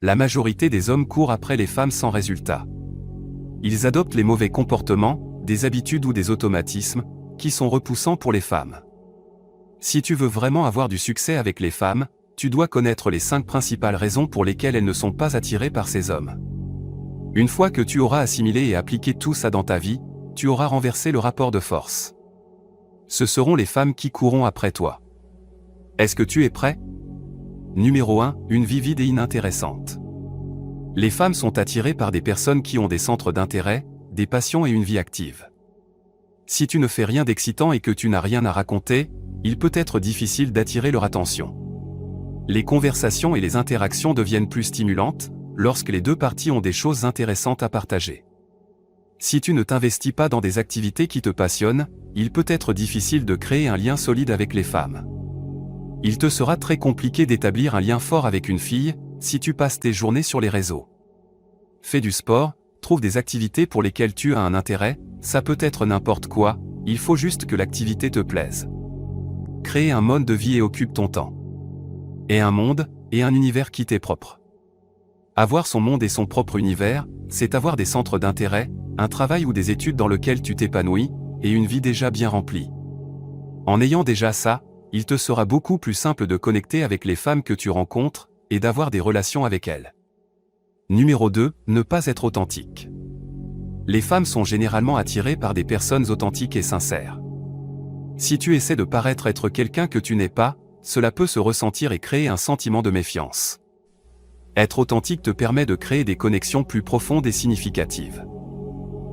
La majorité des hommes courent après les femmes sans résultat. Ils adoptent les mauvais comportements, des habitudes ou des automatismes, qui sont repoussants pour les femmes. Si tu veux vraiment avoir du succès avec les femmes, tu dois connaître les 5 principales raisons pour lesquelles elles ne sont pas attirées par ces hommes. Une fois que tu auras assimilé et appliqué tout ça dans ta vie, tu auras renversé le rapport de force. Ce seront les femmes qui courront après toi. Est-ce que tu es prêt? Numéro 1, une vie vide et inintéressante. Les femmes sont attirées par des personnes qui ont des centres d'intérêt, des passions et une vie active. Si tu ne fais rien d'excitant et que tu n'as rien à raconter, il peut être difficile d'attirer leur attention. Les conversations et les interactions deviennent plus stimulantes, lorsque les deux parties ont des choses intéressantes à partager. Si tu ne t'investis pas dans des activités qui te passionnent, il peut être difficile de créer un lien solide avec les femmes. Il te sera très compliqué d'établir un lien fort avec une fille, si tu passes tes journées sur les réseaux. Fais du sport, trouve des activités pour lesquelles tu as un intérêt, ça peut être n'importe quoi, il faut juste que l'activité te plaise. Crée un mode de vie et occupe ton temps. Et un monde, et un univers qui t'est propre. Avoir son monde et son propre univers, c'est avoir des centres d'intérêt, un travail ou des études dans lesquelles tu t'épanouis, et une vie déjà bien remplie. En ayant déjà ça, il te sera beaucoup plus simple de connecter avec les femmes que tu rencontres, et d'avoir des relations avec elles. Numéro 2, ne pas être authentique. Les femmes sont généralement attirées par des personnes authentiques et sincères. Si tu essaies de paraître être quelqu'un que tu n'es pas, cela peut se ressentir et créer un sentiment de méfiance. Être authentique te permet de créer des connexions plus profondes et significatives.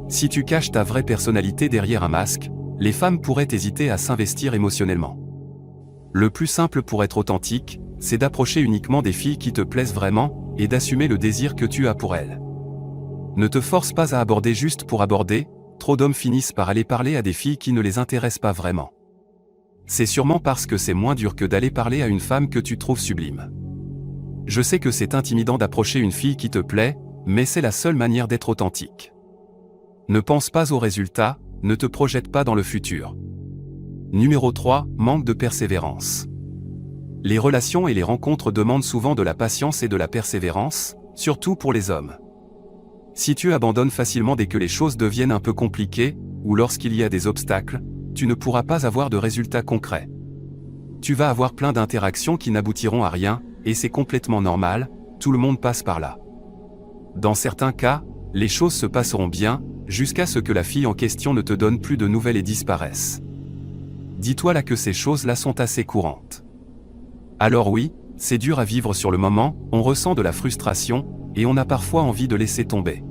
Si tu caches ta vraie personnalité derrière un masque, les femmes pourraient hésiter à s'investir émotionnellement. Le plus simple pour être authentique, c'est d'approcher uniquement des filles qui te plaisent vraiment, et d'assumer le désir que tu as pour elles. Ne te force pas à aborder juste pour aborder, trop d'hommes finissent par aller parler à des filles qui ne les intéressent pas vraiment. C'est sûrement parce que c'est moins dur que d'aller parler à une femme que tu trouves sublime. Je sais que c'est intimidant d'approcher une fille qui te plaît, mais c'est la seule manière d'être authentique. Ne pense pas aux résultats, ne te projette pas dans le futur. Numéro 3, manque de persévérance. Les relations et les rencontres demandent souvent de la patience et de la persévérance, surtout pour les hommes. Si tu abandonnes facilement dès que les choses deviennent un peu compliquées, ou lorsqu'il y a des obstacles, tu ne pourras pas avoir de résultats concrets. Tu vas avoir plein d'interactions qui n'aboutiront à rien, et c'est complètement normal, tout le monde passe par là. Dans certains cas, les choses se passeront bien, jusqu'à ce que la fille en question ne te donne plus de nouvelles et disparaisse. Dis-toi là que ces choses-là sont assez courantes. Alors oui, c'est dur à vivre sur le moment, on ressent de la frustration, et on a parfois envie de laisser tomber.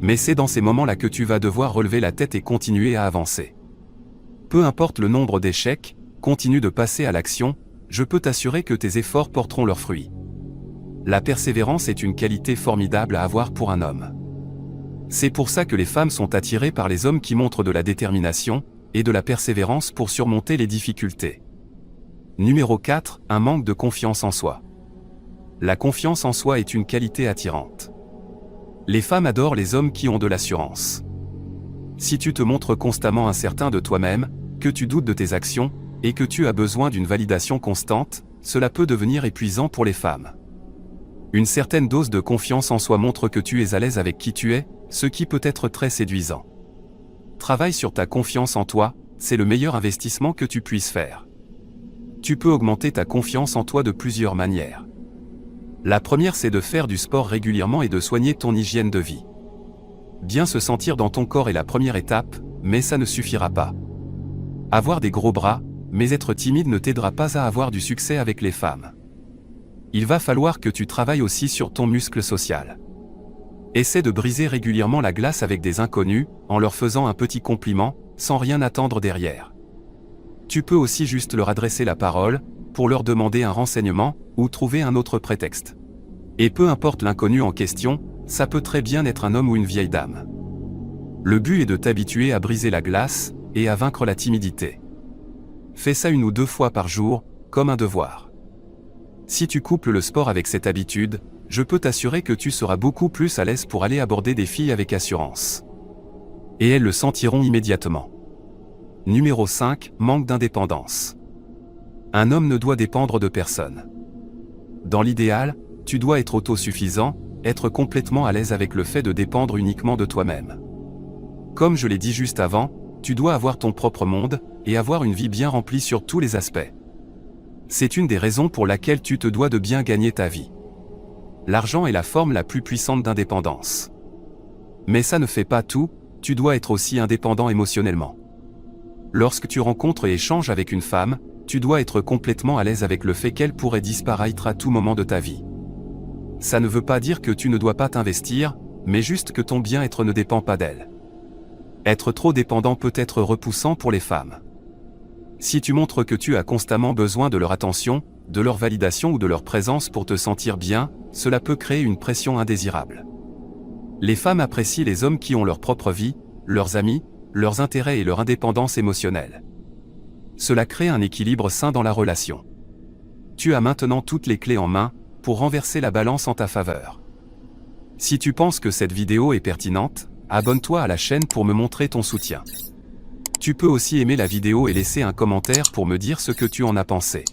Mais c'est dans ces moments-là que tu vas devoir relever la tête et continuer à avancer. Peu importe le nombre d'échecs, continue de passer à l'action, je peux t'assurer que tes efforts porteront leurs fruits. La persévérance est une qualité formidable à avoir pour un homme. C'est pour ça que les femmes sont attirées par les hommes qui montrent de la détermination, et de la persévérance pour surmonter les difficultés. Numéro 4, un manque de confiance en soi. La confiance en soi est une qualité attirante. Les femmes adorent les hommes qui ont de l'assurance. Si tu te montres constamment incertain de toi-même, que tu doutes de tes actions, et que tu as besoin d'une validation constante, cela peut devenir épuisant pour les femmes. Une certaine dose de confiance en soi montre que tu es à l'aise avec qui tu es, ce qui peut être très séduisant. Travaille sur ta confiance en toi, c'est le meilleur investissement que tu puisses faire. Tu peux augmenter ta confiance en toi de plusieurs manières. La première, c'est de faire du sport régulièrement et de soigner ton hygiène de vie. Bien se sentir dans ton corps est la première étape, mais ça ne suffira pas. Avoir des gros bras, mais être timide ne t'aidera pas à avoir du succès avec les femmes. Il va falloir que tu travailles aussi sur ton muscle social. Essaie de briser régulièrement la glace avec des inconnus, en leur faisant un petit compliment, sans rien attendre derrière. Tu peux aussi juste leur adresser la parole, pour leur demander un renseignement, ou trouver un autre prétexte. Et peu importe l'inconnu en question, ça peut très bien être un homme ou une vieille dame. Le but est de t'habituer à briser la glace, et à vaincre la timidité. Fais ça 1 ou 2 fois par jour, comme un devoir. Si tu couples le sport avec cette habitude, je peux t'assurer que tu seras beaucoup plus à l'aise pour aller aborder des filles avec assurance. Et elles le sentiront immédiatement. Numéro 5, manque d'indépendance. Un homme ne doit dépendre de personne. Dans l'idéal, tu dois être autosuffisant, être complètement à l'aise avec le fait de dépendre uniquement de toi-même. Comme je l'ai dit juste avant, tu dois avoir ton propre monde, et avoir une vie bien remplie sur tous les aspects. C'est une des raisons pour laquelle tu te dois de bien gagner ta vie. L'argent est la forme la plus puissante d'indépendance. Mais ça ne fait pas tout, tu dois être aussi indépendant émotionnellement. Lorsque tu rencontres et échanges avec une femme, tu dois être complètement à l'aise avec le fait qu'elle pourrait disparaître à tout moment de ta vie. Ça ne veut pas dire que tu ne dois pas t'investir, mais juste que ton bien-être ne dépend pas d'elle. Être trop dépendant peut être repoussant pour les femmes. Si tu montres que tu as constamment besoin de leur attention, de leur validation ou de leur présence pour te sentir bien, cela peut créer une pression indésirable. Les femmes apprécient les hommes qui ont leur propre vie, leurs amis, leurs intérêts et leur indépendance émotionnelle. Cela crée un équilibre sain dans la relation. Tu as maintenant toutes les clés en main pour renverser la balance en ta faveur. Si tu penses que cette vidéo est pertinente, abonne-toi à la chaîne pour me montrer ton soutien. Tu peux aussi aimer la vidéo et laisser un commentaire pour me dire ce que tu en as pensé.